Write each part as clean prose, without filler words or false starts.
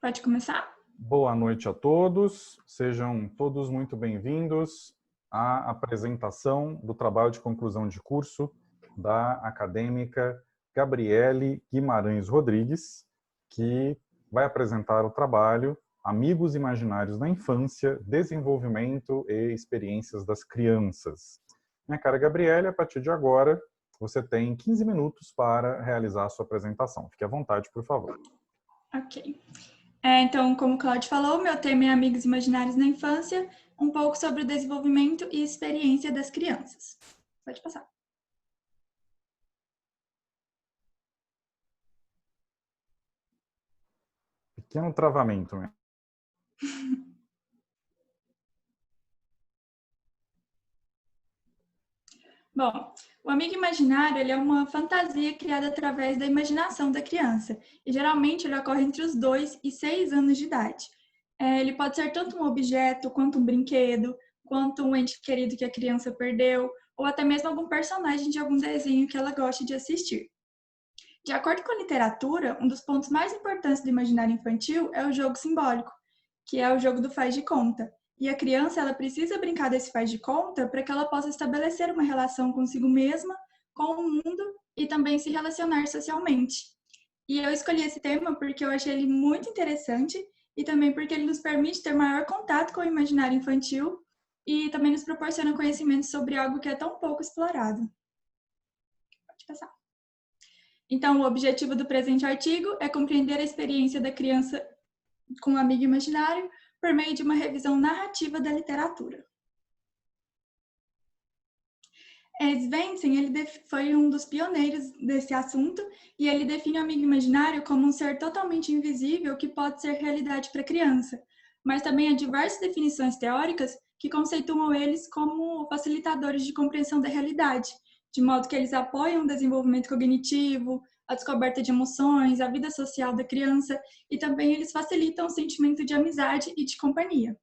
Pode começar? Boa noite a todos, sejam todos muito bem-vindos à apresentação do trabalho de conclusão de curso da acadêmica Gabriele Guimarães Rodrigues, que vai apresentar o trabalho Amigos Imaginários na Infância, Desenvolvimento e Experiências das Crianças. Minha cara Gabriele, a partir de agora, você tem 15 minutos para realizar a sua apresentação. Fique à vontade, por favor. Ok. Então, como o Claudio falou, meu tema é Amigos Imaginários na Infância, um pouco sobre o desenvolvimento e experiência das crianças. Pode passar. Pequeno travamento, né? Bom, o amigo imaginário ele é uma fantasia criada através da imaginação da criança e geralmente ele ocorre entre os 2 e 6 anos de idade. Ele pode ser tanto um objeto, quanto um brinquedo, quanto um ente querido que a criança perdeu, ou até mesmo algum personagem de algum desenho que ela goste de assistir. De acordo com a literatura, um dos pontos mais importantes do imaginário infantil é o jogo simbólico, que é o jogo do faz de conta. E a criança ela precisa brincar desse faz de conta para que ela possa estabelecer uma relação consigo mesma, com o mundo e também se relacionar socialmente. E eu escolhi esse tema porque eu achei ele muito interessante e também porque ele nos permite ter maior contato com o imaginário infantil e também nos proporciona conhecimento sobre algo que é tão pouco explorado. Pode passar. Então, o objetivo do presente artigo é compreender a experiência da criança com um amigo imaginário por meio de uma revisão narrativa da literatura. Svensson ele foi um dos pioneiros desse assunto e ele define o amigo imaginário como um ser totalmente invisível que pode ser realidade para a criança, mas também há diversas definições teóricas que conceituam eles como facilitadores de compreensão da realidade, de modo que eles apoiam o desenvolvimento cognitivo, a descoberta de emoções, a vida social da criança e também eles facilitam o sentimento de amizade e de companhia.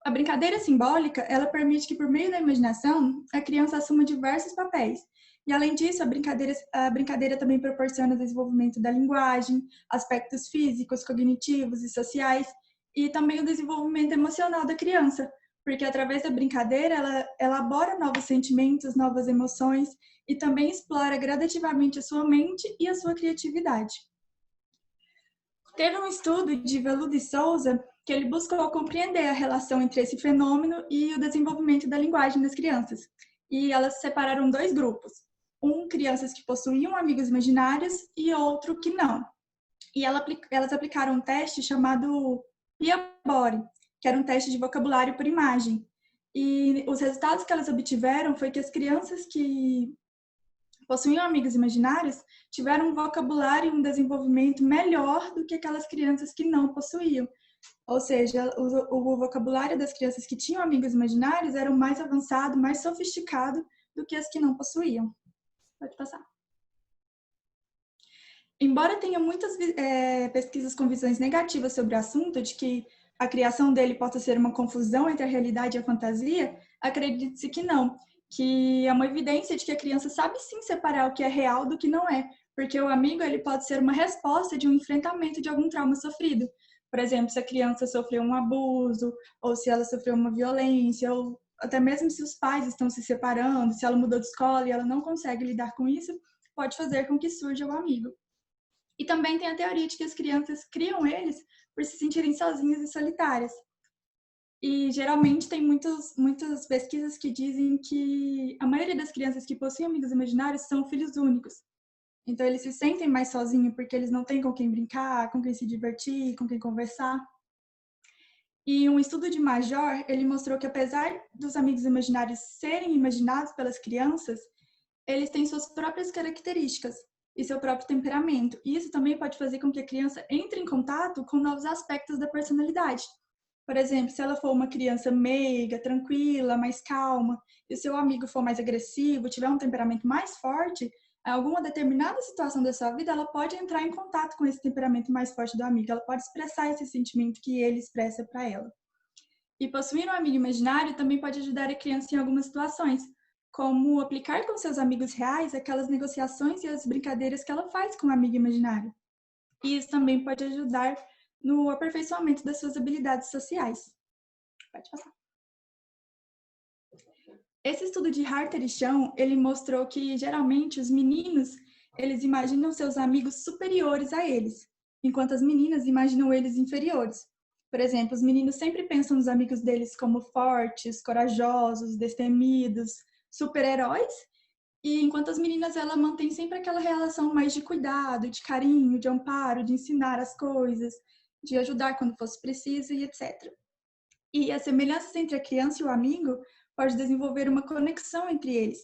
A brincadeira simbólica, ela permite que por meio da imaginação, a criança assuma diversos papéis. E além disso, a brincadeira também proporciona o desenvolvimento da linguagem, aspectos físicos, cognitivos e sociais, e também o desenvolvimento emocional da criança, porque através da brincadeira ela elabora novos sentimentos, novas emoções e também explora gradativamente a sua mente e a sua criatividade. Teve um estudo de Veludo e Souza que ele buscou compreender a relação entre esse fenômeno e o desenvolvimento da linguagem das crianças. E elas separaram 2 grupos. Crianças que possuíam amigos imaginários e outro que não. E elas aplicaram um teste chamado Piabori, que era um teste de vocabulário por imagem. E os resultados que elas obtiveram foi que as crianças que possuíam amigos imaginários tiveram um vocabulário e um desenvolvimento melhor do que aquelas crianças que não possuíam. Ou seja, o vocabulário das crianças que tinham amigos imaginários era mais avançado, mais sofisticado do que as que não possuíam. Pode passar. Embora tenha muitas pesquisas com visões negativas sobre o assunto, de que a criação dele possa ser uma confusão entre a realidade e a fantasia, acredite-se que não, que é uma evidência de que a criança sabe sim separar o que é real do que não é, porque o amigo ele pode ser uma resposta de um enfrentamento de algum trauma sofrido. Por exemplo, se a criança sofreu um abuso, ou se ela sofreu uma violência, ou até mesmo se os pais estão se separando, se ela mudou de escola e ela não consegue lidar com isso, pode fazer com que surja o amigo. E também tem a teoria de que as crianças criam eles por se sentirem sozinhas e solitárias. E geralmente tem muitas pesquisas que dizem que a maioria das crianças que possuem amigos imaginários são filhos únicos. Então eles se sentem mais sozinhos porque eles não têm com quem brincar, com quem se divertir, com quem conversar. E um estudo de Major, ele mostrou que apesar dos amigos imaginários serem imaginados pelas crianças, eles têm suas próprias características e seu próprio temperamento. E isso também pode fazer com que a criança entre em contato com novos aspectos da personalidade. Por exemplo, se ela for uma criança meiga, tranquila, mais calma, e o seu amigo for mais agressivo, tiver um temperamento mais forte, em alguma determinada situação da sua vida, ela pode entrar em contato com esse temperamento mais forte do amigo, ela pode expressar esse sentimento que ele expressa para ela. E possuir um amigo imaginário também pode ajudar a criança em algumas situações, como aplicar com seus amigos reais aquelas negociações e as brincadeiras que ela faz com o amigo imaginário. E isso também pode ajudar no aperfeiçoamento das suas habilidades sociais. Pode passar. Esse estudo de Harter e Chão, ele mostrou que, geralmente, os meninos, eles imaginam seus amigos superiores a eles, enquanto as meninas imaginam eles inferiores. Por exemplo, os meninos sempre pensam nos amigos deles como fortes, corajosos, destemidos, super-heróis, e enquanto as meninas, ela mantém sempre aquela relação mais de cuidado, de carinho, de amparo, de ensinar as coisas, de ajudar quando fosse preciso e etc. E as semelhanças entre a criança e o amigo pode desenvolver uma conexão entre eles.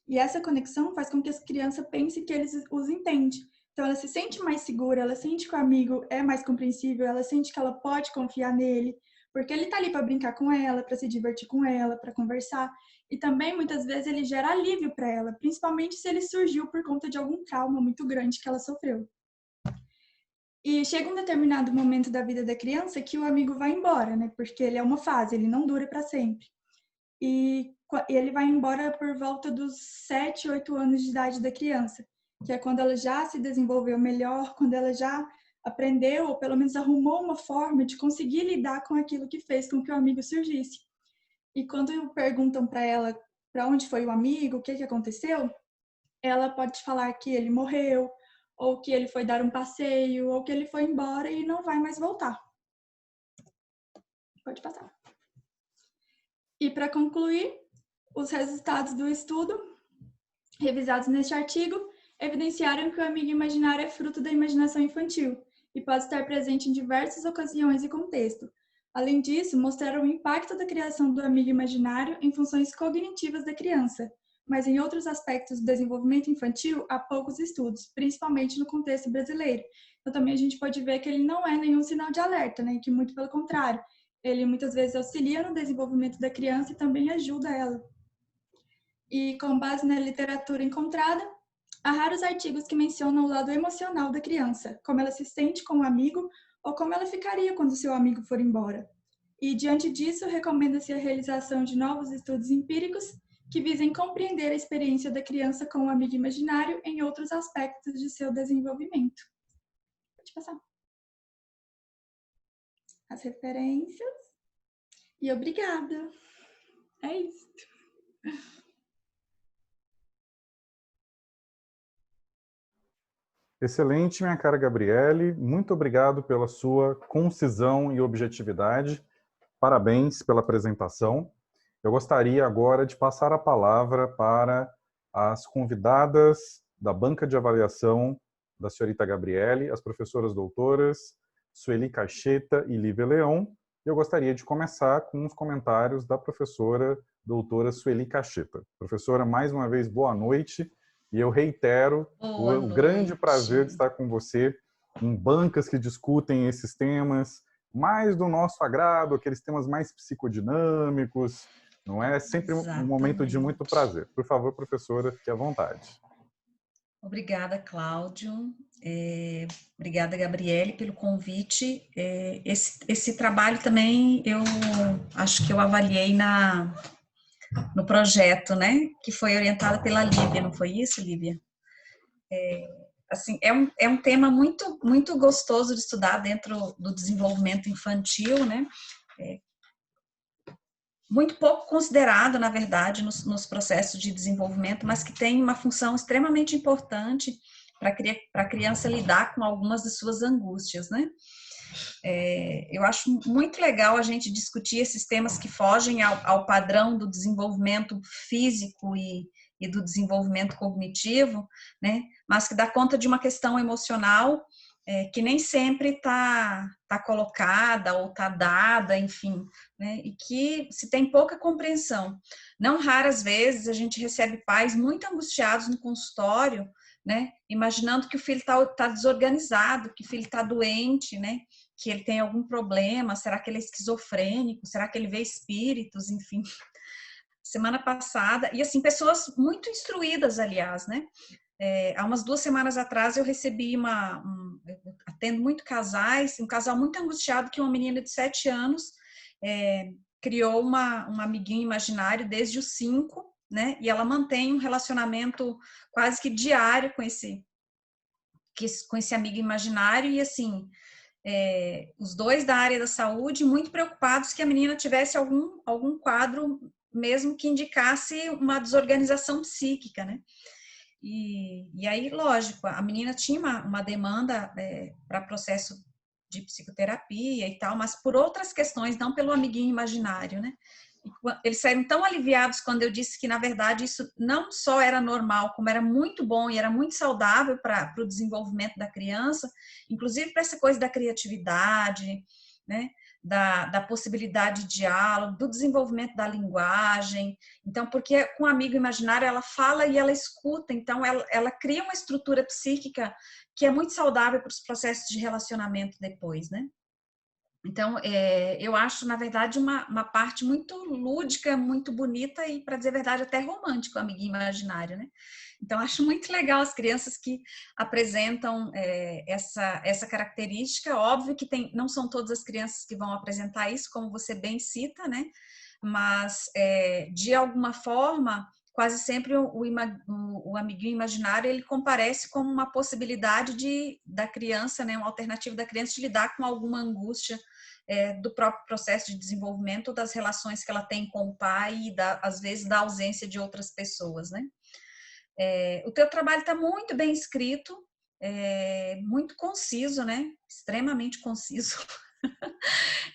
E essa conexão faz com que a criança pense que eles os entendem. Então, ela se sente mais segura, ela sente que o amigo é mais compreensível, ela sente que ela pode confiar nele, porque ele está ali para brincar com ela, para se divertir com ela, para conversar. E também, muitas vezes, ele gera alívio para ela, principalmente se ele surgiu por conta de algum trauma muito grande que ela sofreu. E chega um determinado momento da vida da criança que o amigo vai embora, né? Porque ele é uma fase, ele não dura para sempre. E ele vai embora por volta dos 7, 8 anos de idade da criança, que é quando ela já se desenvolveu melhor, quando ela já aprendeu, ou pelo menos arrumou uma forma de conseguir lidar com aquilo que fez com que o amigo surgisse. E quando perguntam para ela para onde foi o amigo, o que aconteceu, ela pode falar que ele morreu, ou que ele foi dar um passeio, ou que ele foi embora e não vai mais voltar. Pode passar. E para concluir, os resultados do estudo, revisados neste artigo, evidenciaram que o amigo imaginário é fruto da imaginação infantil e pode estar presente em diversas ocasiões e contextos. Além disso, mostraram o impacto da criação do amigo imaginário em funções cognitivas da criança, mas em outros aspectos do desenvolvimento infantil há poucos estudos, principalmente no contexto brasileiro. Então também a gente pode ver que ele não é nenhum sinal de alerta, né? Que muito pelo contrário, ele muitas vezes auxilia no desenvolvimento da criança e também ajuda ela. E com base na literatura encontrada, há raros artigos que mencionam o lado emocional da criança, como ela se sente com o amigo ou como ela ficaria quando seu amigo for embora. E diante disso, recomenda-se a realização de novos estudos empíricos que visem compreender a experiência da criança com o amigo imaginário em outros aspectos de seu desenvolvimento. Pode passar. As referências. E obrigada. É isso. Excelente, minha cara Gabriele. Muito obrigado pela sua concisão e objetividade. Parabéns pela apresentação. Eu gostaria agora de passar a palavra para as convidadas da banca de avaliação da senhorita Gabriele, as professoras doutoras Sueli Cacheta e Lívia Leão. Eu gostaria de começar com os comentários da professora doutora Sueli Cacheta. Professora, mais uma vez, boa noite. E eu reitero o grande prazer de estar com você em bancas que discutem esses temas mais do nosso agrado, aqueles temas mais psicodinâmicos, não é? Sempre um momento de muito prazer. Por favor, professora, fique à vontade. Obrigada, Cláudio. Obrigada, Gabriele, pelo convite. Esse trabalho também eu acho que eu avaliei no projeto, né? Que foi orientada pela Lívia, não foi isso, Lívia? Assim, é um tema muito, muito gostoso de estudar dentro do desenvolvimento infantil, né? Muito pouco considerado, na verdade, nos processos de desenvolvimento, mas que tem uma função extremamente importante para a criança lidar com algumas de suas angústias, né? Eu acho muito legal a gente discutir esses temas que fogem ao padrão do desenvolvimento físico e do desenvolvimento cognitivo, né? Mas que dá conta de uma questão emocional que nem sempre está colocada ou está dada, enfim, né? E que se tem pouca compreensão. Não raras vezes a gente recebe pais muito angustiados no consultório, né? Imaginando que o filho tá desorganizado, que o filho está doente, né? Que ele tem algum problema, será que ele é esquizofrênico, será que ele vê espíritos, enfim. Semana passada, e assim, pessoas muito instruídas, aliás, né? Há umas 2 semanas atrás eu recebi atendo muito casais, um casal muito angustiado que uma menina de 7 anos criou um amiguinho imaginário desde os 5, né? E ela mantém um relacionamento quase que diário com esse amigo imaginário e assim, os dois da área da saúde, muito preocupados que a menina tivesse algum quadro mesmo que indicasse uma desorganização psíquica, né? E aí, lógico, a menina tinha uma demanda para processo de psicoterapia e tal, mas por outras questões, não pelo amiguinho imaginário, né? Eles saíram tão aliviados quando eu disse que, na verdade, isso não só era normal, como era muito bom e era muito saudável para o desenvolvimento da criança, inclusive para essa coisa da criatividade, né? Da possibilidade de diálogo, do desenvolvimento da linguagem. Então, porque com o amigo imaginário ela fala e ela escuta, então ela cria uma estrutura psíquica que é muito saudável para os processos de relacionamento depois, né? Então, eu acho, na verdade, uma parte muito lúdica, muito bonita e, para dizer a verdade, até romântico, o amiguinho imaginário, né? Então, acho muito legal as crianças que apresentam essa característica. Óbvio que não são todas as crianças que vão apresentar isso, como você bem cita, né? Mas, de alguma forma, quase sempre o amiguinho imaginário, ele comparece como uma possibilidade da criança, né? Uma alternativa da criança de lidar com alguma angústia do próprio processo de desenvolvimento ou das relações que ela tem com o pai e, às vezes, da ausência de outras pessoas, né? O teu trabalho está muito bem escrito, muito conciso, né? Extremamente conciso.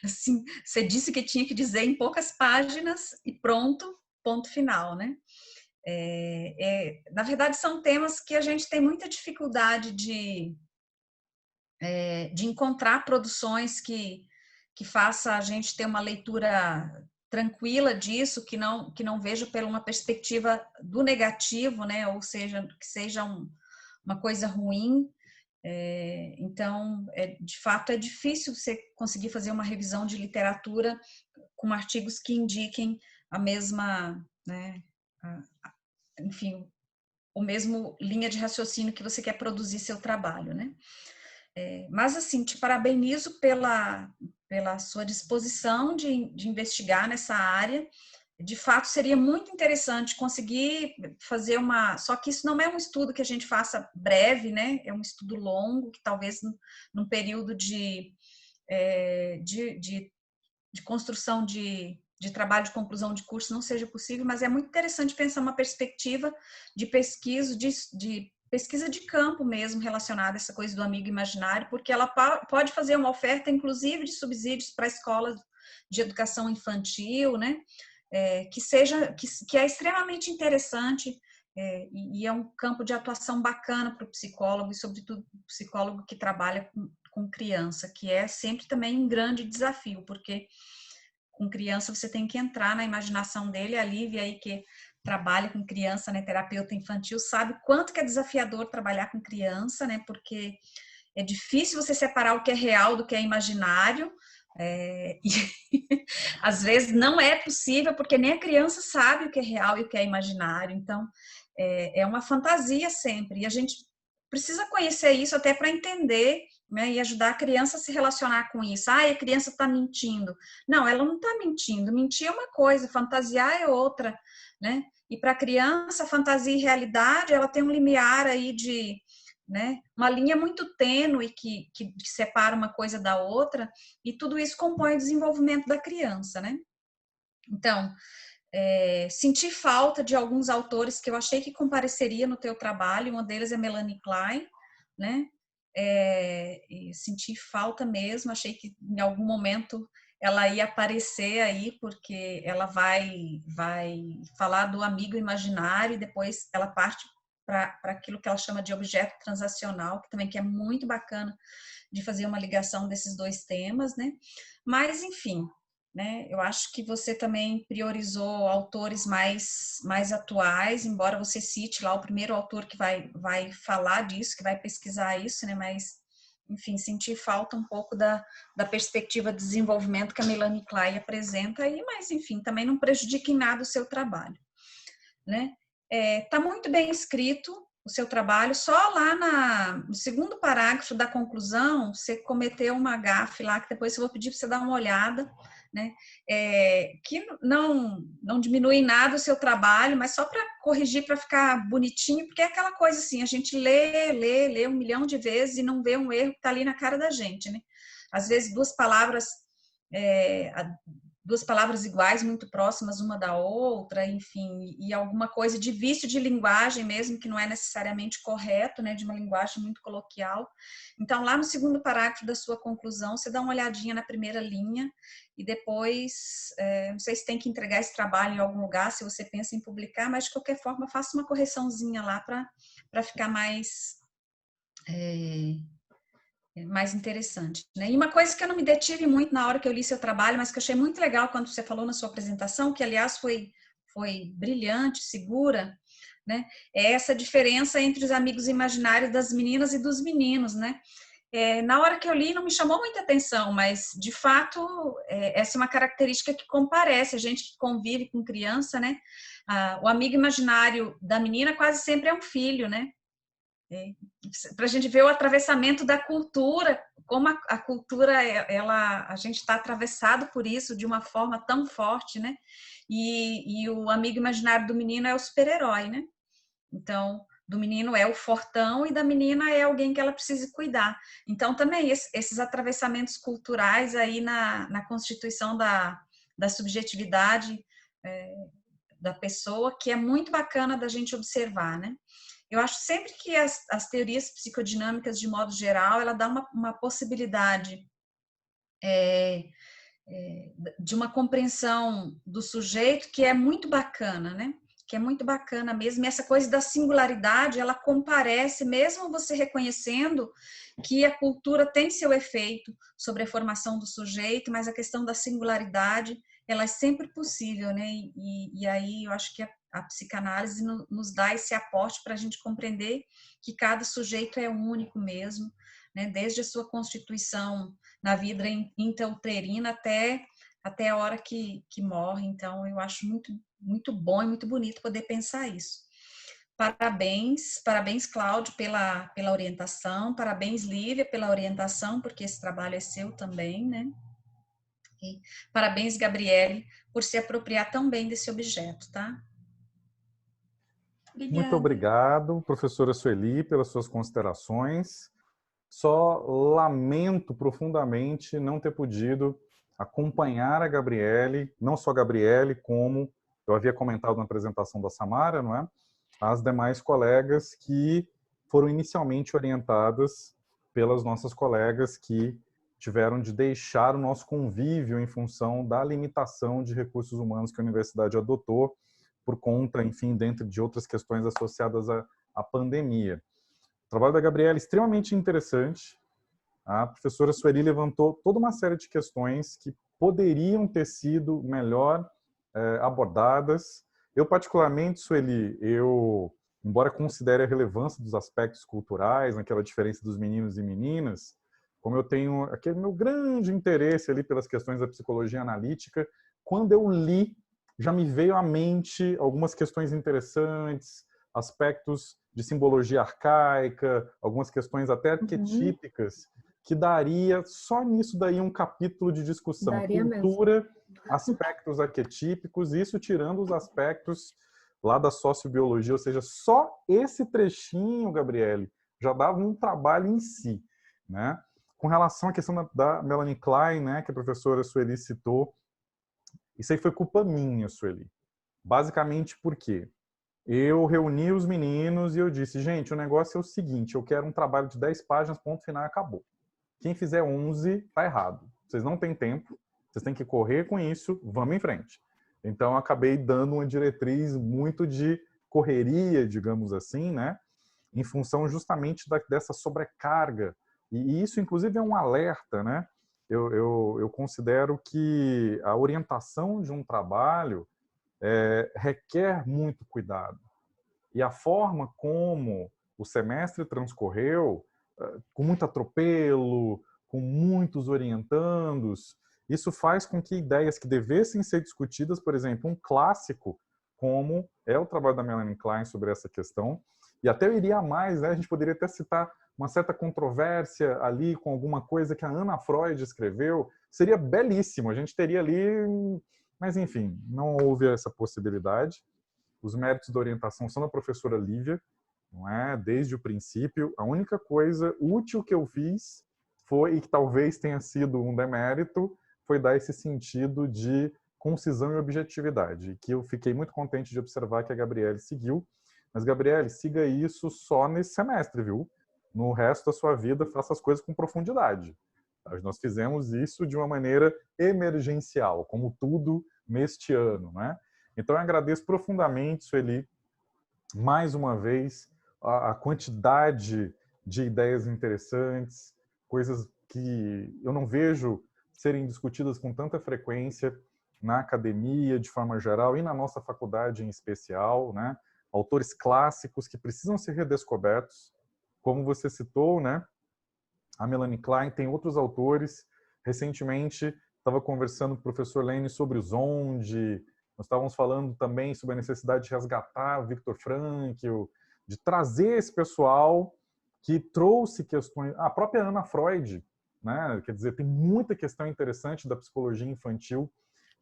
Assim, você disse que tinha que dizer em poucas páginas e pronto, ponto final, né? Na verdade, são temas que a gente tem muita dificuldade de encontrar produções que faça a gente ter uma leitura tranquila disso, que não veja por uma perspectiva do negativo, né? Ou seja, que seja uma coisa ruim. Então, de fato, é difícil você conseguir fazer uma revisão de literatura com artigos que indiquem a mesma, né? Enfim, o mesmo linha de raciocínio que você quer produzir seu trabalho, né? Mas, assim, te parabenizo pela sua disposição de investigar nessa área. De fato, seria muito interessante conseguir fazer só que isso não é um estudo que a gente faça breve, né? É um estudo longo, que talvez num período de construção de trabalho de conclusão de curso não seja possível, mas é muito interessante pensar uma perspectiva de pesquisa, de pesquisa de campo mesmo, relacionada a essa coisa do amigo imaginário, porque ela pode fazer uma oferta, inclusive, de subsídios para escolas de educação infantil, né? Que é extremamente interessante e é um campo de atuação bacana para o psicólogo, e sobretudo o psicólogo que trabalha com criança, que é sempre também um grande desafio, porque com criança você tem que entrar na imaginação dele. A Lívia aí que trabalha com criança, né, terapeuta infantil, sabe quanto que é desafiador trabalhar com criança, né, porque é difícil você separar o que é real do que é imaginário, e às vezes não é possível, porque nem a criança sabe o que é real e o que é imaginário. Então, é uma fantasia sempre, e a gente precisa conhecer isso até para entender, né, e ajudar a criança a se relacionar com isso. A criança está mentindo. Não, ela não está mentindo. Mentir é uma coisa, fantasiar é outra, né? E para a criança, fantasia e realidade, ela tem um limiar aí de, né, uma linha muito tênue que separa uma coisa da outra, e tudo isso compõe o desenvolvimento da criança, né? Então, senti falta de alguns autores que eu achei que compareceria no teu trabalho. Uma deles é Melanie Klein, né? Senti falta mesmo, achei que em algum momento ela ia aparecer aí, porque ela vai falar do amigo imaginário e depois ela parte para aquilo que ela chama de objeto transacional, que é muito bacana de fazer uma ligação desses dois temas, né? Mas, enfim, né? Eu acho que você também priorizou autores mais atuais, embora você cite lá o primeiro autor que vai falar disso, que vai pesquisar isso, né? Mas, enfim, senti falta um pouco da perspectiva de desenvolvimento que a Melanie Klein apresenta aí, mas, enfim, também não prejudica em nada o seu trabalho, né? Tá muito bem escrito o seu trabalho, só lá no segundo parágrafo da conclusão, você cometeu uma gafe lá, que depois eu vou pedir para você dar uma olhada, né? Que não diminui em nada o seu trabalho, mas só para corrigir, para ficar bonitinho, porque é aquela coisa assim, a gente lê 1 milhão de vezes e não vê um erro que está ali na cara da gente, né? às vezes duas palavras iguais, muito próximas uma da outra, enfim, e alguma coisa de vício de linguagem mesmo, que não é necessariamente correto, né, de uma linguagem muito coloquial. Então, lá no segundo parágrafo da sua conclusão, você dá uma olhadinha na primeira linha e depois, não sei se tem que entregar esse trabalho em algum lugar, se você pensa em publicar, mas de qualquer forma, faça uma correçãozinha lá para ficar mais interessante, né? E uma coisa que eu não me detive muito na hora que eu li seu trabalho, mas que eu achei muito legal quando você falou na sua apresentação, que aliás foi brilhante, segura, né? É essa diferença entre os amigos imaginários das meninas e dos meninos, né? Na hora que eu li não me chamou muita atenção, mas de fato essa é uma característica que comparece, a gente que convive com criança, né? O amigo imaginário da menina quase sempre é um filho, né? Para a gente ver o atravessamento da cultura, como a cultura, a gente está atravessado por isso de uma forma tão forte, né? E o amigo imaginário do menino é o super-herói, né? Então, do menino é o fortão e da menina é alguém que ela precisa cuidar. Então, também esses atravessamentos culturais aí na constituição da subjetividade da pessoa, que é muito bacana da gente observar, né? Eu acho sempre que as teorias psicodinâmicas, de modo geral, ela dá uma possibilidade de uma compreensão do sujeito que é muito bacana, né? Que é muito bacana mesmo. E essa coisa da singularidade, ela comparece, mesmo você reconhecendo que a cultura tem seu efeito sobre a formação do sujeito, mas a questão da singularidade, ela é sempre possível, né? E aí eu acho que a psicanálise nos dá esse aporte para a gente compreender que cada sujeito é único mesmo, né? Desde a sua constituição na vida intrauterina até a hora que morre. Então, eu acho muito, muito bom e muito bonito poder pensar isso. Parabéns, Cláudio, pela orientação, parabéns, Lívia, pela orientação, porque esse trabalho é seu também, né? E parabéns, Gabriele, por se apropriar tão bem desse objeto, tá? Obrigada. Muito obrigado, professora Sueli, pelas suas considerações. Só lamento profundamente não ter podido acompanhar a Gabriele, não só a Gabriele, como eu havia comentado na apresentação da Samara, não é? As demais colegas que foram inicialmente orientadas pelas nossas colegas que tiveram de deixar o nosso convívio em função da limitação de recursos humanos que a universidade adotou por conta, enfim, dentro de outras questões associadas à pandemia. O trabalho da Gabriela é extremamente interessante. A professora Sueli levantou toda uma série de questões que poderiam ter sido melhor abordadas. Eu, particularmente, Sueli, embora considere a relevância dos aspectos culturais, naquela diferença dos meninos e meninas, como eu tenho aquele meu grande interesse ali pelas questões da psicologia analítica, quando eu li, já me veio à mente algumas questões interessantes, aspectos de simbologia arcaica, algumas questões até arquetípicas, que daria só nisso daí um capítulo de discussão. Daria cultura, mesmo. aspectos arquetípicos, isso tirando os aspectos lá da sociobiologia, ou seja, só esse trechinho, Gabriele, já dava um trabalho em si, né? Com relação à questão da Melanie Klein, né, que a professora Sueli citou, isso aí foi culpa minha, Sueli. Basicamente porque eu reuni os meninos e eu disse, gente, o negócio é o seguinte, eu quero um trabalho de 10 páginas, ponto final, acabou. Quem fizer 11, tá errado. Vocês não têm tempo, vocês têm que correr com isso, vamos em frente. Então, eu acabei dando uma diretriz muito de correria, digamos assim, né? Em função justamente dessa sobrecarga. E isso, inclusive, é um alerta, né? Eu considero que a orientação de um trabalho requer muito cuidado. E a forma como o semestre transcorreu, com muito atropelo, com muitos orientandos, isso faz com que ideias que devessem ser discutidas, por exemplo, um clássico, como é o trabalho da Melanie Klein sobre essa questão, e até eu iria a mais, né? A gente poderia até citar uma certa controvérsia ali com alguma coisa que a Anna Freud escreveu, seria belíssimo, a gente teria ali, mas enfim, não houve essa possibilidade. Os méritos da orientação são da professora Lívia, não é? Desde o princípio, a única coisa útil que eu fiz foi, e que talvez tenha sido um demérito, foi dar esse sentido de concisão e objetividade, que eu fiquei muito contente de observar que a Gabriele seguiu. Mas, Gabriele, siga isso só nesse semestre, viu? No resto da sua vida, faça as coisas com profundidade. Nós fizemos isso de uma maneira emergencial, como tudo neste ano, né? Então, eu agradeço profundamente, Sueli, mais uma vez, a quantidade de ideias interessantes, coisas que eu não vejo serem discutidas com tanta frequência na academia, de forma geral, e na nossa faculdade em especial, né? Autores clássicos que precisam ser redescobertos, como você citou, né? A Melanie Klein, tem outros autores. Recentemente, estava conversando com o professor Lene sobre o Zonde, nós estávamos falando também sobre a necessidade de resgatar o Viktor Frankl, de trazer esse pessoal que trouxe questões... A própria Anna Freud, né? Quer dizer, tem muita questão interessante da psicologia infantil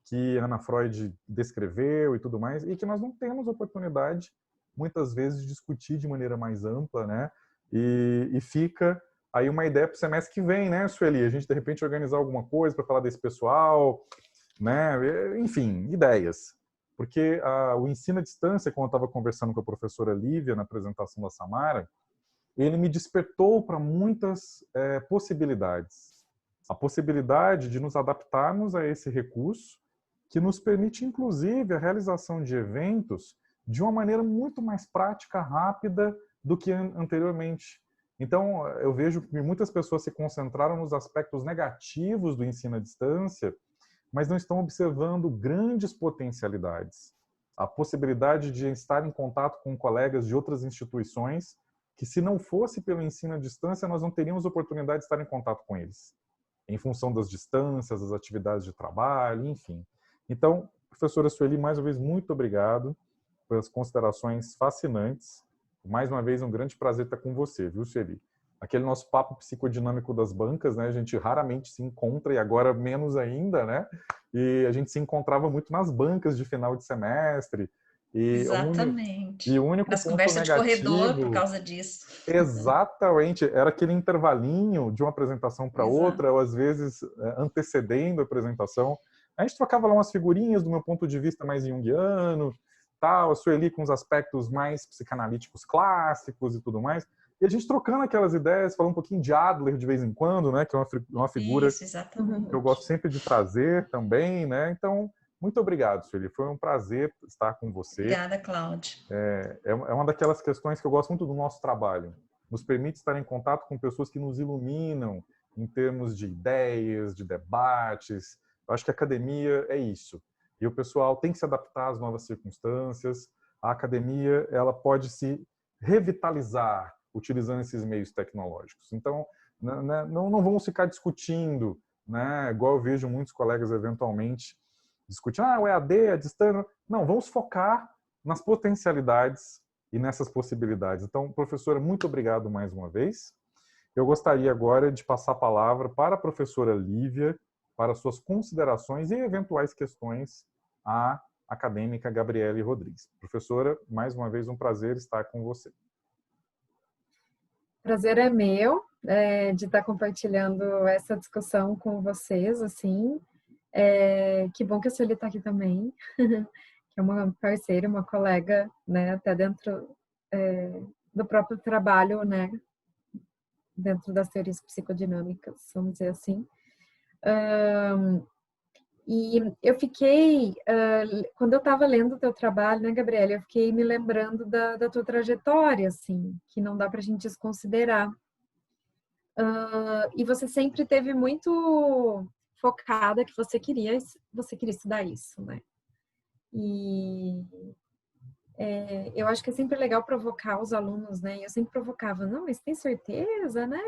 que Anna Freud descreveu e tudo mais, e que nós não temos oportunidade, muitas vezes, de discutir de maneira mais ampla, né? E fica aí uma ideia para o semestre que vem, né, Sueli? A gente, de repente, organizar alguma coisa para falar desse pessoal, né? Enfim, ideias. Porque o ensino à distância, quando eu estava conversando com a professora Lívia na apresentação da Samara, ele me despertou para muitas possibilidades. A possibilidade de nos adaptarmos a esse recurso, que nos permite, inclusive, a realização de eventos de uma maneira muito mais prática, rápida do que anteriormente. Então, eu vejo que muitas pessoas se concentraram nos aspectos negativos do ensino à distância, mas não estão observando grandes potencialidades. A possibilidade de estar em contato com colegas de outras instituições, que se não fosse pelo ensino à distância, nós não teríamos oportunidade de estar em contato com eles, em função das distâncias, das atividades de trabalho, enfim. Então, professora Sueli, mais uma vez, muito obrigado pelas considerações fascinantes. Mais uma vez, um grande prazer estar com você, viu, Sueli? Aquele nosso papo psicodinâmico das bancas, né? A gente raramente se encontra, e agora menos ainda, né? E a gente se encontrava muito nas bancas de final de semestre. Exatamente. E o único Nas ponto conversas de corredor por negativo... causa disso. Exatamente, era aquele intervalinho de uma apresentação para Exato. outra, ou às vezes antecedendo a apresentação. A gente trocava lá umas figurinhas do meu ponto de vista mais junguiano, tal, a Sueli com os aspectos mais psicanalíticos clássicos e tudo mais. E a gente trocando aquelas ideias, falando um pouquinho de Adler de vez em quando, né, que é uma figura Isso, exatamente. que eu gosto sempre de trazer também, né? Então, muito obrigado, Sueli. Foi um prazer estar com você. Obrigada, Cláudia. É uma daquelas questões que eu gosto muito do nosso trabalho. Nos permite estar em contato com pessoas que nos iluminam em termos de ideias, de debates. Eu acho que a academia é isso. E o pessoal tem que se adaptar às novas circunstâncias. A academia, ela pode se revitalizar utilizando esses meios tecnológicos. Então, não vamos ficar discutindo, né, igual eu vejo muitos colegas eventualmente discutindo, o EAD, a distância. Não, vamos focar nas potencialidades e nessas possibilidades. Então, professora, muito obrigado mais uma vez. Eu gostaria agora de passar a palavra para a professora Lívia, para suas considerações e eventuais questões à acadêmica Gabriele Rodrigues. Professora, mais uma vez um prazer estar com você. Prazer é meu de estar compartilhando essa discussão com vocês, assim. Que bom que a Sueli está aqui também, que é uma parceira, uma colega, né, até dentro do próprio trabalho, né, dentro das teorias psicodinâmicas, vamos dizer assim. E eu fiquei, quando eu estava lendo o teu trabalho, né, Gabriela, eu fiquei me lembrando da tua trajetória, assim, que não dá para a gente desconsiderar. E você sempre teve muito focada que você queria estudar isso, né? E eu acho que é sempre legal provocar os alunos, né? E eu sempre provocava, não, mas tem certeza, né?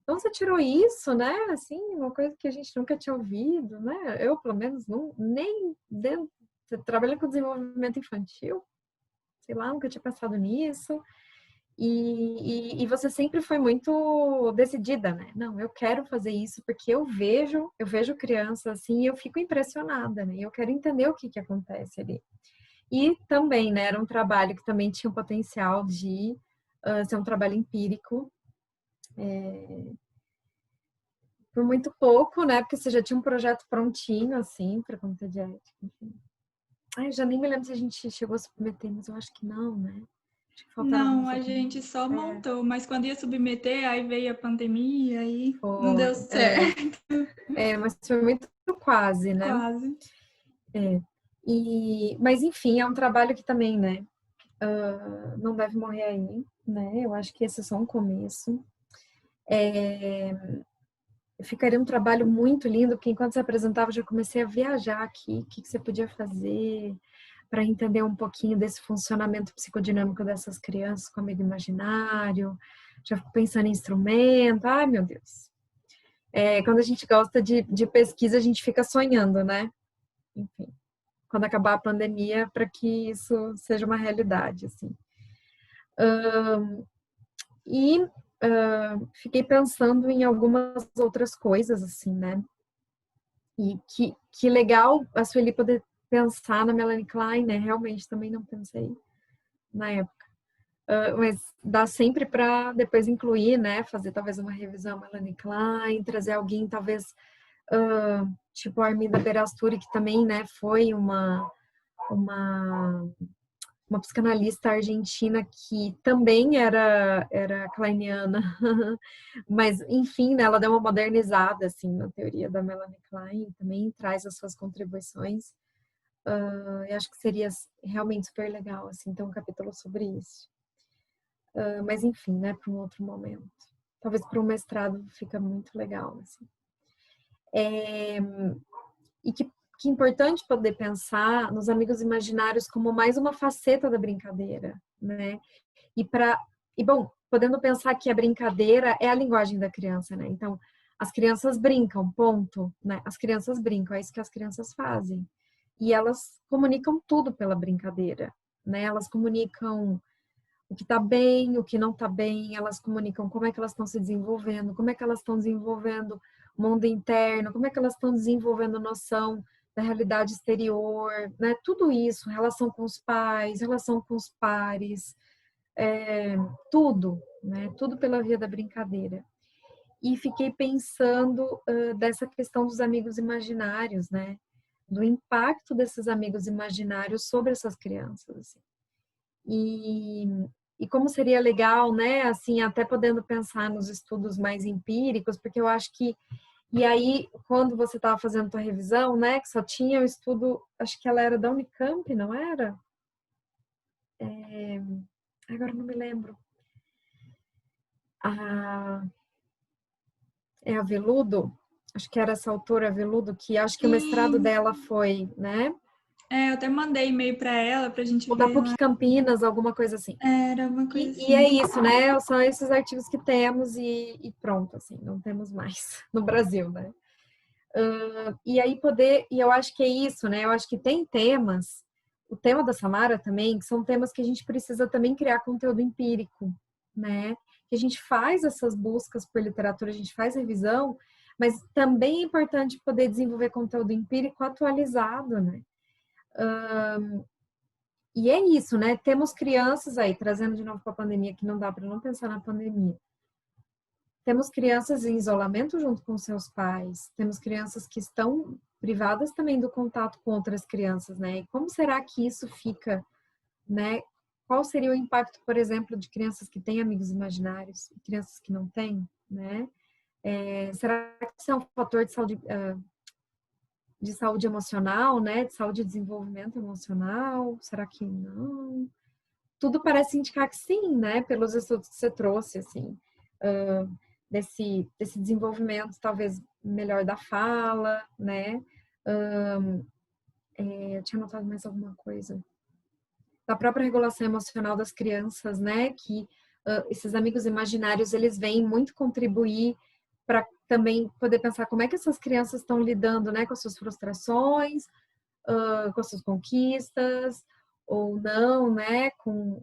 Então você tirou isso, né? Assim, uma coisa que a gente nunca tinha ouvido, né? Eu, pelo menos, nem dentro. Você trabalha com desenvolvimento infantil, sei lá, nunca tinha pensado nisso. E você sempre foi muito decidida, né? Não, eu quero fazer isso porque eu vejo crianças assim e eu fico impressionada, né? Eu quero entender o que acontece ali. E também, né, era um trabalho que também tinha o potencial de ser um trabalho empírico. por muito pouco, né? Porque você já tinha um projeto prontinho, assim, para comitê de ética, enfim. Ai, já nem me lembro se a gente chegou a submeter, mas eu acho que não, né? Acho que faltaram Não, algumas a opiniões. gente só montou, mas quando ia submeter, aí veio a pandemia, aí não deu Foi, certo. mas foi muito quase, né? Quase. Mas enfim, é um trabalho que também, né? Não deve morrer aí, né? Eu acho que esse é só um começo. Ficaria um trabalho muito lindo, porque enquanto você apresentava, eu já comecei a viajar aqui, o que você podia fazer para entender um pouquinho desse funcionamento psicodinâmico dessas crianças com amigo imaginário. Já fico pensando em instrumento, ai meu Deus. Quando a gente gosta de pesquisa, a gente fica sonhando, né? Enfim, quando acabar a pandemia, para que isso seja uma realidade, assim. E fiquei pensando em algumas outras coisas, assim, né? E que legal a Sueli poder pensar na Melanie Klein, né? Realmente também não pensei na época. Mas dá sempre para depois incluir, né? Fazer talvez uma revisão Melanie Klein, trazer alguém talvez tipo a Arminda Berasturi, que também, né, foi uma psicanalista argentina que também era kleiniana, mas enfim, né, ela deu uma modernizada assim na teoria da Melanie Klein, também traz as suas contribuições. Eu acho que seria realmente super legal assim ter um capítulo sobre isso. Mas enfim, né, para um outro momento. Talvez para um mestrado fica muito legal assim. E que é importante poder pensar nos amigos imaginários como mais uma faceta da brincadeira, né? E bom, podendo pensar que a brincadeira é a linguagem da criança, né? Então, as crianças brincam, ponto, né? As crianças brincam, é isso que as crianças fazem. E elas comunicam tudo pela brincadeira, né? Elas comunicam o que está bem, o que não está bem, elas comunicam como é que elas estão se desenvolvendo, como é que elas estão desenvolvendo o mundo interno, como é que elas estão desenvolvendo noção da realidade exterior, né? Tudo isso, relação com os pais, relação com os pares, tudo, né? Tudo pela via da brincadeira. E fiquei pensando dessa questão dos amigos imaginários, né? Do impacto desses amigos imaginários sobre essas crianças. Assim. E como seria legal, né? Assim, até podendo pensar nos estudos mais empíricos, porque eu acho que e aí, quando você estava fazendo tua revisão, né, que só tinha o estudo, acho que ela era da Unicamp, não era? Agora não me lembro. É a Veludo? Acho que era essa autora Veludo, que acho que o mestrado dela foi, né? Eu até mandei e-mail para ela pra gente Ou da ver PUC lá. Campinas, alguma coisa assim. Era uma coisa E é assim. isso, né? São esses artigos que temos e pronto, assim, não temos mais no Brasil, né? E aí e eu acho que é isso, né? Eu acho que tem temas, o tema da Samara também, que são temas que a gente precisa também criar conteúdo empírico, né? Que a gente faz essas buscas por literatura, a gente faz revisão, mas também é importante poder desenvolver conteúdo empírico atualizado, né? E é isso, né? Temos crianças aí, trazendo de novo para a pandemia, que não dá para não pensar na pandemia. Temos crianças em isolamento junto com seus pais, temos crianças que estão privadas também do contato com outras crianças, né? E como será que isso fica, né? Qual seria o impacto, por exemplo, de crianças que têm amigos imaginários e crianças que não têm, né? Será que isso é um fator de saúde emocional, né? De saúde e desenvolvimento emocional? Será que não? Tudo parece indicar que sim, né? Pelos estudos que você trouxe, assim. Desse desenvolvimento talvez melhor da fala, né? Eu tinha notado mais alguma coisa. Da própria regulação emocional das crianças, né? Que esses amigos imaginários, eles vêm muito contribuir para também poder pensar como é que essas crianças estão lidando, né? Com as suas frustrações, com as suas conquistas, ou não, né? Com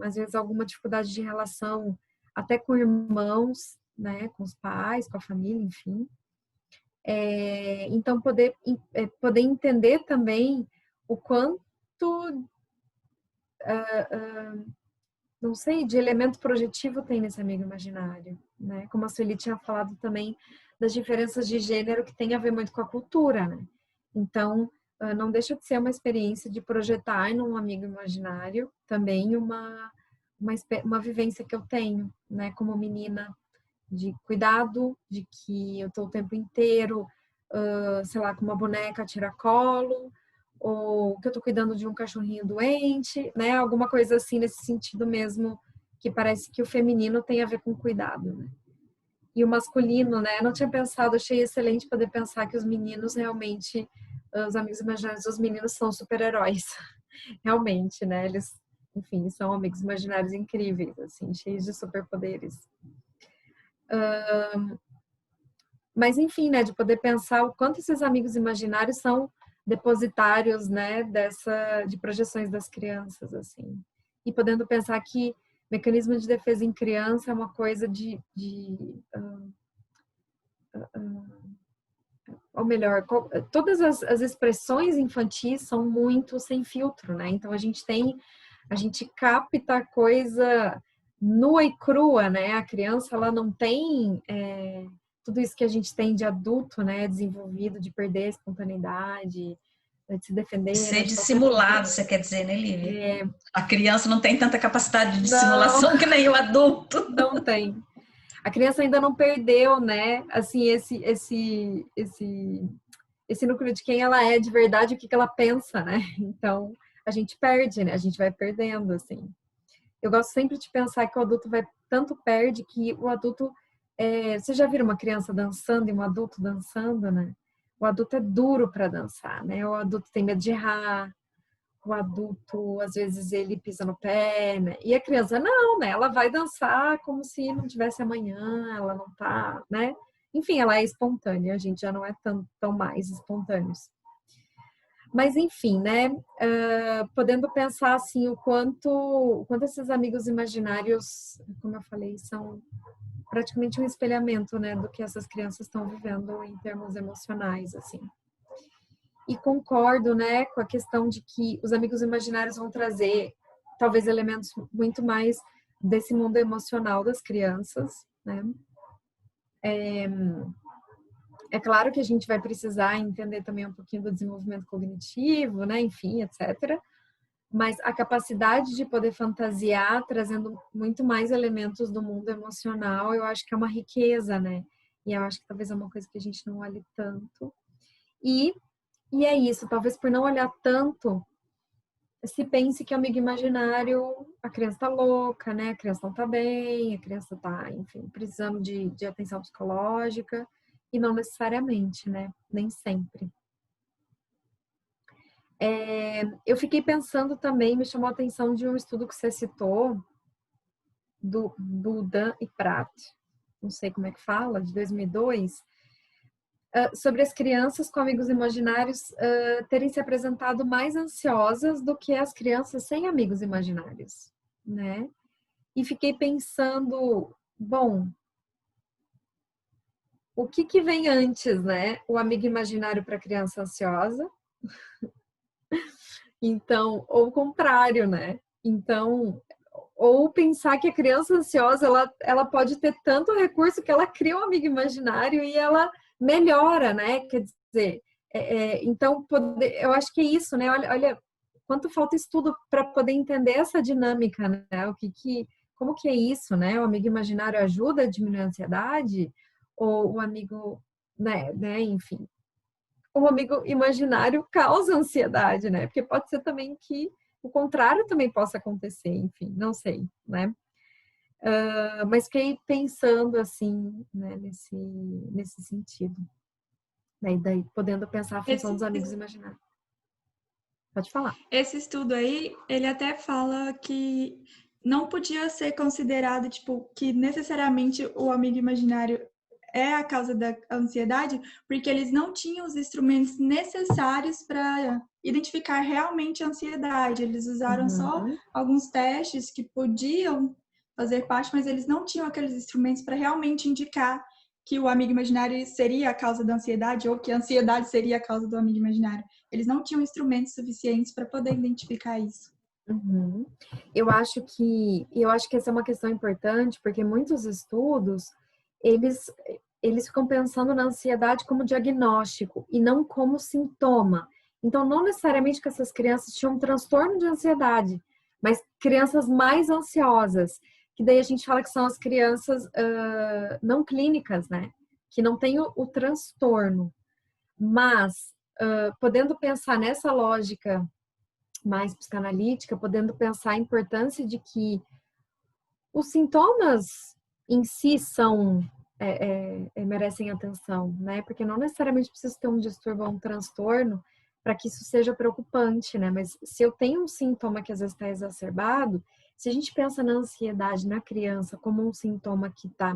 às vezes, alguma dificuldade de relação até com irmãos, né, com os pais, com a família, enfim. Então, poder entender também o quanto, não sei, de elemento projetivo tem nesse amigo imaginário, né? Como a Sueli tinha falado também das diferenças de gênero que tem a ver muito com a cultura, né? Então, não deixa de ser uma experiência de projetar num amigo imaginário também uma vivência que eu tenho, né, como menina, de cuidado, de que eu tô o tempo inteiro, sei lá, com uma boneca a tiracolo, ou que eu tô cuidando de um cachorrinho doente, né, alguma coisa assim nesse sentido mesmo, que parece que o feminino tem a ver com cuidado, né. E o masculino, né, eu não tinha pensado, achei excelente poder pensar que os meninos realmente, os amigos imaginários dos meninos são super-heróis, realmente, né, eles, enfim, são amigos imaginários incríveis, assim, cheios de superpoderes. Mas, enfim, né, de poder pensar o quanto esses amigos imaginários são depositários, né, de projeções das crianças, assim. E podendo pensar que mecanismo de defesa em criança é uma coisa ou melhor, todas as expressões infantis são muito sem filtro, né? Então a gente capta a coisa nua e crua, né? A criança, ela não tem tudo isso que a gente tem de adulto, né? Desenvolvido, de perder a espontaneidade, de se defender. Ser Né? dissimulado, você quer dizer, né, Lívia? A criança não tem tanta capacidade de dissimulação que nem o adulto. Não tem. A criança ainda não perdeu, né? Assim, esse núcleo de quem ela é de verdade, o que ela pensa, né? Então, a gente perde, né? A gente vai perdendo, assim. Eu gosto sempre de pensar que o adulto tanto perde que o adulto... Vocês já viram uma criança dançando e um adulto dançando, né? O adulto é duro para dançar, né? O adulto tem medo de errar. O adulto, às vezes, ele pisa no pé, né? E a criança, não, né? Ela vai dançar como se não tivesse amanhã, ela não tá, né? Enfim, ela é espontânea, a gente já não é tão mais espontâneos. Mas, enfim, né? Podendo pensar, assim, o quanto esses amigos imaginários, como eu falei, são praticamente um espelhamento, né? Do que essas crianças estão vivendo em termos emocionais, assim. E concordo, né, com a questão de que os amigos imaginários vão trazer, talvez, elementos muito mais desse mundo emocional das crianças, né? É claro que a gente vai precisar entender também um pouquinho do desenvolvimento cognitivo, né, enfim, etc. Mas a capacidade de poder fantasiar, trazendo muito mais elementos do mundo emocional, eu acho que é uma riqueza, né? E eu acho que talvez é uma coisa que a gente não olhe tanto. E é isso, talvez por não olhar tanto, se pense que amigo imaginário, a criança tá louca, né? A criança não tá bem, a criança tá, enfim, precisando de atenção psicológica, e não necessariamente, né? Nem sempre. Eu fiquei pensando também, me chamou a atenção de um estudo que você citou, do Boudin e Prat, não sei como é que fala, de 2002, sobre as crianças com amigos imaginários terem se apresentado mais ansiosas do que as crianças sem amigos imaginários, né? E fiquei pensando, bom, o que vem antes, né? O amigo imaginário para criança ansiosa? Então, ou o contrário, né? Então, ou pensar que a criança ansiosa, ela pode ter tanto recurso que ela cria um amigo imaginário e ela melhora, né? Quer dizer, então, eu acho que é isso, né? Olha quanto falta estudo para poder entender essa dinâmica, né? Como que é isso, né? O amigo imaginário ajuda a diminuir a ansiedade? Ou o amigo, né? Enfim, o amigo imaginário causa ansiedade, né? Porque pode ser também que o contrário também possa acontecer, enfim, não sei, né? Mas fiquei pensando assim, né, nesse sentido. Daí podendo pensar a função dos amigos imaginários. Pode falar. Esse estudo aí, ele até fala que não podia ser considerado, tipo, que necessariamente o amigo imaginário é a causa da ansiedade, porque eles não tinham os instrumentos necessários para identificar realmente a ansiedade. Eles usaram só alguns testes que podiam fazer parte, mas eles não tinham aqueles instrumentos para realmente indicar que o amigo imaginário seria a causa da ansiedade ou que a ansiedade seria a causa do amigo imaginário. Eles não tinham instrumentos suficientes para poder identificar isso. Eu acho que essa é uma questão importante, porque muitos estudos, eles ficam pensando na ansiedade como diagnóstico e não como sintoma. Então, não necessariamente que essas crianças tinham um transtorno de ansiedade, mas crianças mais ansiosas, que daí a gente fala que são as crianças não clínicas, né? Que não têm o transtorno. Mas, podendo pensar nessa lógica mais psicanalítica, podendo pensar a importância de que os sintomas em si merecem atenção, né? Porque não necessariamente precisa ter um distúrbio ou um transtorno para que isso seja preocupante, né? Mas se eu tenho um sintoma que às vezes está exacerbado, se a gente pensa na ansiedade na criança como um sintoma que está,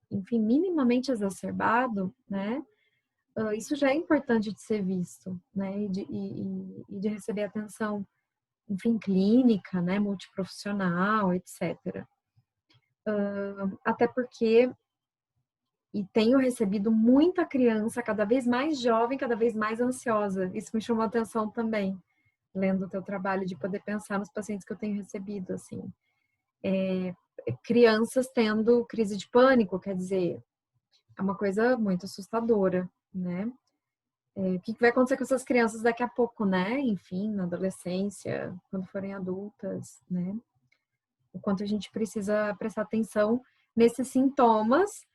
enfim, minimamente exacerbado, né? Isso já é importante de ser visto, né? E de receber atenção, enfim, clínica, né? Multiprofissional, etc. Até porque, e tenho recebido muita criança cada vez mais jovem, cada vez mais ansiosa. Isso me chamou a atenção também, lendo o teu trabalho, de poder pensar nos pacientes que eu tenho recebido, assim. Crianças tendo crise de pânico, quer dizer, é uma coisa muito assustadora, né? O que vai acontecer com essas crianças daqui a pouco, né? Enfim, na adolescência, quando forem adultas, né? O quanto a gente precisa prestar atenção nesses sintomas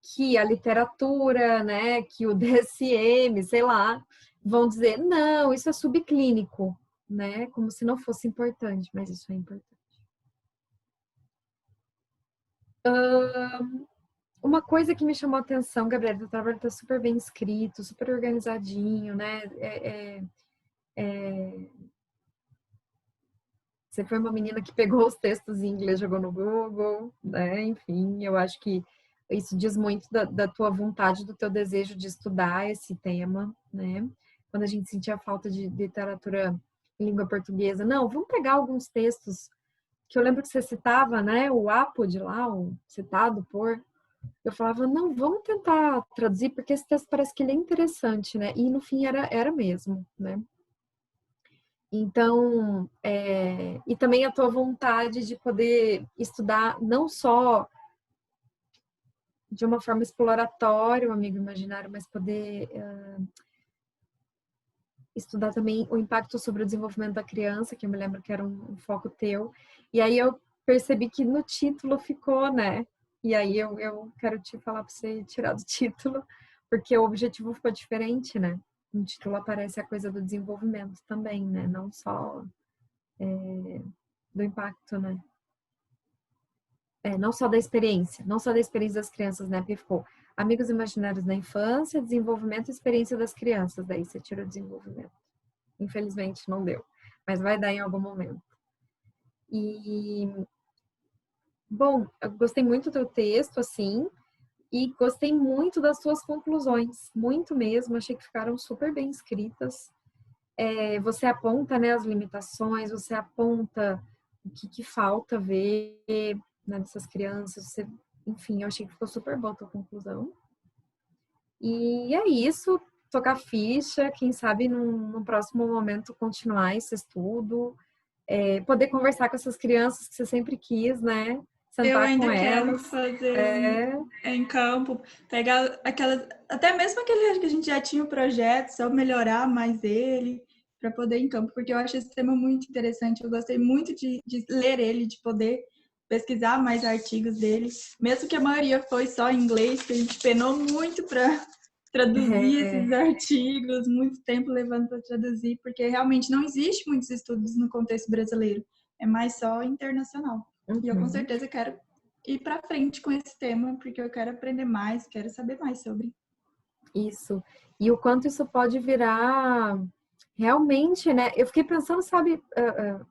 que a literatura, né, que o DSM, sei lá, vão dizer, não, isso é subclínico, né? Como se não fosse importante, mas isso é importante. Uma coisa que me chamou a atenção, Gabriela, o trabalho está super bem escrito, super organizadinho, né? Você foi uma menina que pegou os textos em inglês, jogou no Google, né? Enfim, eu acho que isso diz muito da tua vontade, do teu desejo de estudar esse tema, né? Quando a gente sentia falta de literatura em língua portuguesa, não, vamos pegar alguns textos que eu lembro que você citava, né? O Apod lá, o citado por... Eu falava, não, vamos tentar traduzir, porque esse texto parece que ele é interessante, né? E no fim era mesmo, né? Então, e também a tua vontade de poder estudar não só de uma forma exploratória, o amigo imaginário, mas poder estudar também o impacto sobre o desenvolvimento da criança, que eu me lembro que era um foco teu. E aí eu percebi que no título ficou, né? E aí eu quero te falar para você tirar do título, porque o objetivo ficou diferente, né? No título aparece a coisa do desenvolvimento também, né? Não só do impacto, né? Não só da experiência das crianças, né? Porque ficou amigos imaginários na infância, desenvolvimento e experiência das crianças. Daí você tira o desenvolvimento. Infelizmente não deu, mas vai dar em algum momento. E, bom, eu gostei muito do teu texto, assim, e gostei muito das suas conclusões, muito mesmo, achei que ficaram super bem escritas. Você aponta, né, as limitações, você aponta o que falta ver, né, nessas crianças, enfim, eu achei que ficou super boa a tua conclusão. E é isso, tocar ficha, quem sabe num próximo momento continuar esse estudo, poder conversar com essas crianças que você sempre quis, né? Sentar Eu ainda com quero elas. fazer em campo, pegar aquelas, até mesmo aquele que a gente já tinha o projeto, só melhorar mais ele para poder ir em campo, porque eu acho esse tema muito interessante. Eu gostei muito de ler ele, de poder pesquisar mais artigos dele, mesmo que a maioria foi só em inglês, que a gente penou muito para traduzir esses artigos, muito tempo levando para traduzir, porque realmente não existe muitos estudos no contexto brasileiro, é mais só internacional. E eu com certeza quero ir para frente com esse tema, porque eu quero aprender mais, quero saber mais sobre. Isso. E o quanto isso pode virar realmente, né? Eu fiquei pensando, sabe,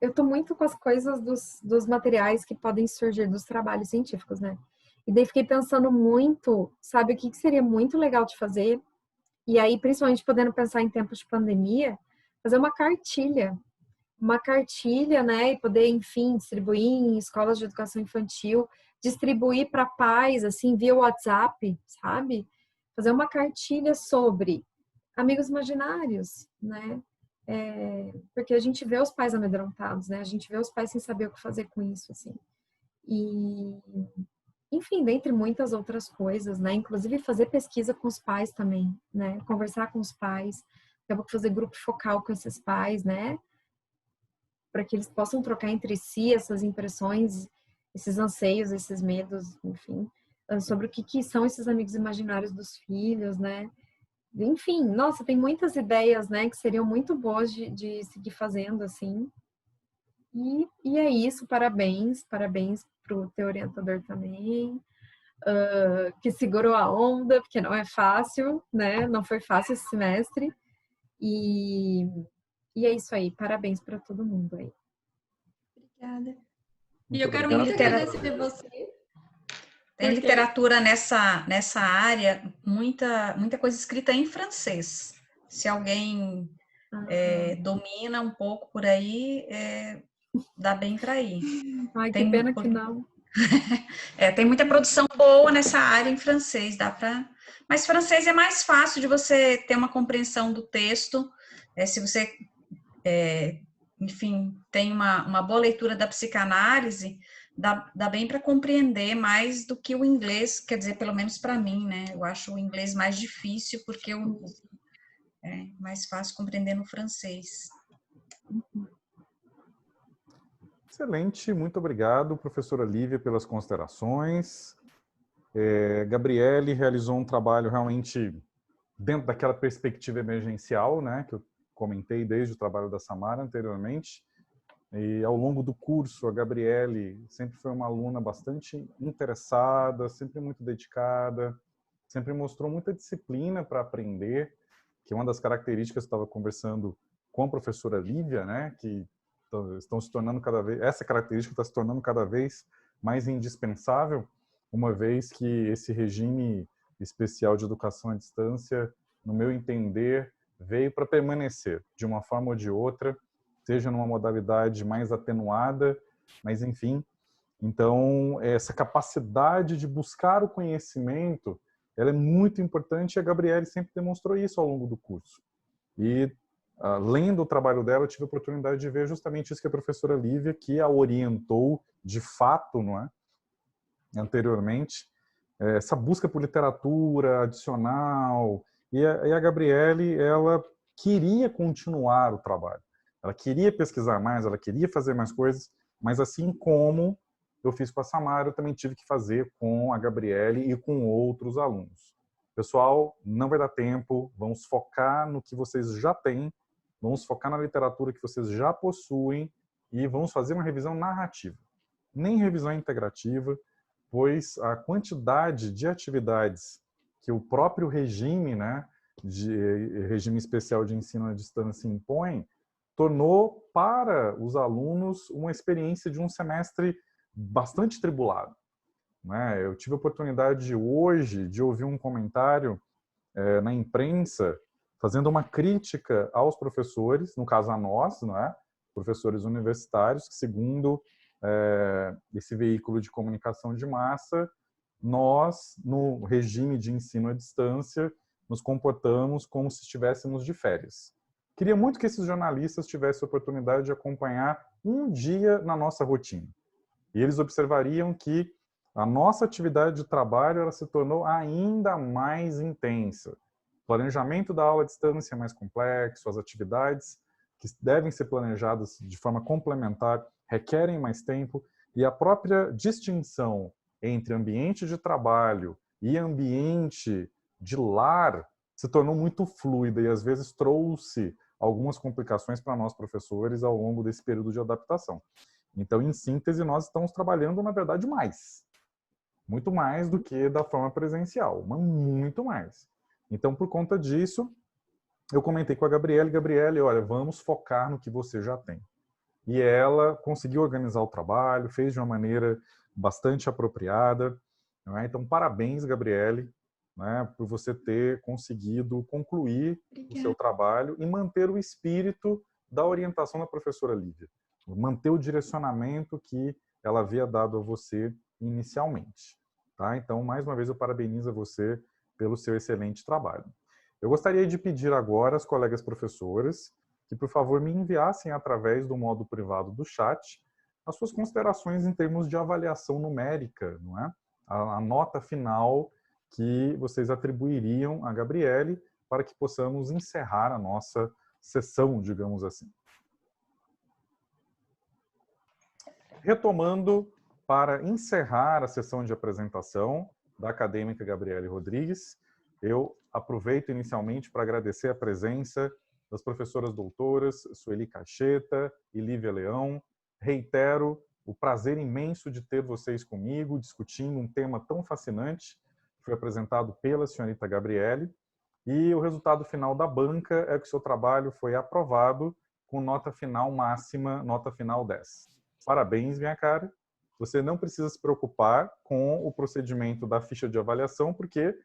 eu tô muito com as coisas dos materiais que podem surgir dos trabalhos científicos, né? E daí fiquei pensando muito, sabe, o que seria muito legal de fazer? E aí, principalmente podendo pensar em tempos de pandemia, fazer uma cartilha, né, e poder, enfim, distribuir em escolas de educação infantil, distribuir para pais, assim, via WhatsApp, sabe? Fazer uma cartilha sobre amigos imaginários, né? Porque a gente vê os pais amedrontados, né? A gente vê os pais sem saber o que fazer com isso, assim. enfim, dentre muitas outras coisas, né? Inclusive fazer pesquisa com os pais também, né? Conversar com os pais. Eu vou fazer grupo focal com esses pais, né? Para que eles possam trocar entre si essas impressões, esses anseios, esses medos, enfim, sobre o que são esses amigos imaginários dos filhos, né? Enfim, nossa, tem muitas ideias, né, que seriam muito boas de seguir fazendo, assim. E é isso, parabéns para o teu orientador também, que segurou a onda, porque não é fácil, né? Não foi fácil esse semestre. E é isso aí, parabéns para todo mundo aí. Obrigada. Muito E eu quero obrigado. muito agradecer você. Tem Porque- literatura nessa área, muita coisa escrita em francês. Se alguém domina um pouco por aí, dá bem para ir. Ai, que pena que não. Tem muita produção boa nessa área em francês, dá para. Mas francês é mais fácil de você ter uma compreensão do texto. Se você, enfim, tem uma boa leitura da psicanálise, dá bem para compreender mais do que o inglês, quer dizer, pelo menos para mim, né? Eu acho o inglês mais difícil porque é mais fácil compreender no francês. Excelente, muito obrigado, professora Lívia, pelas considerações. Gabriele realizou um trabalho realmente dentro daquela perspectiva emergencial, né, que eu comentei desde o trabalho da Samara anteriormente. E ao longo do curso, a Gabriele sempre foi uma aluna bastante interessada, sempre muito dedicada, sempre mostrou muita disciplina para aprender, que é uma das características que eu estava conversando com a professora Lívia, né, que estão se tornando essa característica está se tornando cada vez mais indispensável, uma vez que esse regime especial de educação à distância, no meu entender, veio para permanecer de uma forma ou de outra, seja numa modalidade mais atenuada, mas enfim. Então, essa capacidade de buscar o conhecimento, ela é muito importante e a Gabriele sempre demonstrou isso ao longo do curso. E, lendo o trabalho dela, eu tive a oportunidade de ver justamente isso que a professora Lívia, que a orientou de fato, não é? Anteriormente, essa busca por literatura adicional. E a Gabriele, ela queria continuar o trabalho. Ela queria pesquisar mais, ela queria fazer mais coisas, mas assim como eu fiz com a Samara, eu também tive que fazer com a Gabriele e com outros alunos. Pessoal, não vai dar tempo, vamos focar no que vocês já têm, vamos focar na literatura que vocês já possuem e vamos fazer uma revisão narrativa. Nem revisão integrativa, pois a quantidade de atividades que o próprio regime, né, de regime especial de ensino à distância impõe, tornou para os alunos uma experiência de um semestre bastante tribulado, né? Eu tive a oportunidade hoje de ouvir um comentário na imprensa fazendo uma crítica aos professores, no caso a nós, não é? Professores universitários, que segundo esse veículo de comunicação de massa, nós, no regime de ensino à distância, nos comportamos como se estivéssemos de férias. Queria muito que esses jornalistas tivessem a oportunidade de acompanhar um dia na nossa rotina. E eles observariam que a nossa atividade de trabalho ela se tornou ainda mais intensa. O planejamento da aula à distância é mais complexo, as atividades que devem ser planejadas de forma complementar requerem mais tempo e a própria distinção entre ambiente de trabalho e ambiente de lar se tornou muito fluida e às vezes trouxe algumas complicações para nós professores ao longo desse período de adaptação. Então, em síntese, nós estamos trabalhando, na verdade, mais. Muito mais do que da forma presencial, mas muito mais. Então, por conta disso, eu comentei com a Gabriele, Gabriele, olha, vamos focar no que você já tem. E ela conseguiu organizar o trabalho, fez de uma maneira bastante apropriada. Não é? Então, parabéns, Gabriele, né, por você ter conseguido concluir o seu trabalho e manter o espírito da orientação da professora Lívia. Manter o direcionamento que ela havia dado a você inicialmente. Tá? Então, mais uma vez, eu parabenizo você pelo seu excelente trabalho. Eu gostaria de pedir agora às colegas professoras que, por favor, me enviassem através do modo privado do chat as suas considerações em termos de avaliação numérica, não é? a nota final que vocês atribuiriam a Gabriele para que possamos encerrar a nossa sessão, digamos assim. Retomando, para encerrar a sessão de apresentação da acadêmica Gabriele Rodrigues, eu aproveito inicialmente para agradecer a presença das professoras doutoras Sueli Cacheta e Lívia Leão. Reitero o prazer imenso de ter vocês comigo, discutindo um tema tão fascinante, que foi apresentado pela senhorita Gabriele, e o resultado final da banca é que o seu trabalho foi aprovado com nota final máxima, nota final 10. Parabéns, minha cara. Você não precisa se preocupar com o procedimento da ficha de avaliação, porque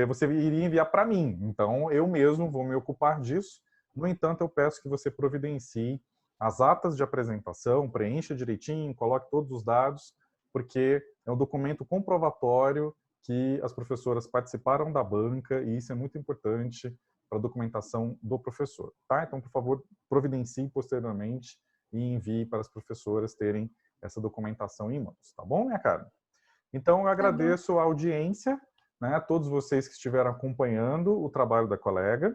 você iria enviar para mim. Então, eu mesmo vou me ocupar disso. No entanto, eu peço que você providencie as atas de apresentação, preencha direitinho, coloque todos os dados, porque é um documento comprovatório que as professoras participaram da banca e isso é muito importante para a documentação do professor. Tá? Então, por favor, providencie posteriormente e envie para as professoras terem essa documentação em mãos. Tá bom, minha cara? Então, eu agradeço a audiência, né, a todos vocês que estiveram acompanhando o trabalho da colega.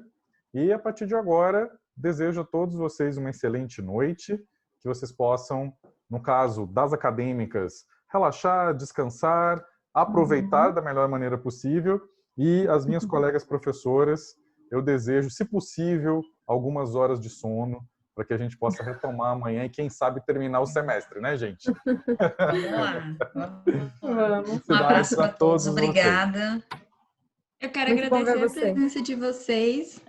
E, a partir de agora, desejo a todos vocês uma excelente noite, que vocês possam, no caso das acadêmicas, relaxar, descansar, aproveitar da melhor maneira possível. E as minhas colegas professoras, eu desejo, se possível, algumas horas de sono, para que a gente possa retomar amanhã e, quem sabe, terminar o semestre, né, gente? Vamos lá. Vamos. Um abraço para todos. Obrigada. Eu quero Muito bom ver agradecer a você. presença de vocês,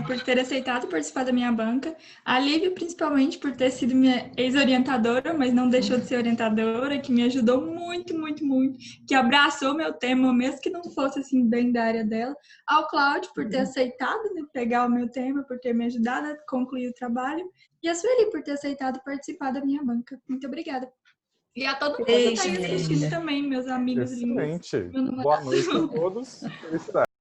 por ter aceitado participar da minha banca. A Lívia, principalmente, por ter sido minha ex-orientadora, mas não deixou de ser orientadora, que me ajudou muito, muito, muito, que abraçou meu tema, mesmo que não fosse assim bem da área dela. Ao Cláudio, por ter aceitado, né, pegar o meu tema, por ter me ajudado a concluir o trabalho. E a Sueli, por ter aceitado participar da minha banca. Muito obrigada. E a todo mundo que está aí assistindo também, meus amigos lindos. Excelente. Boa noite a todos. Felicidades.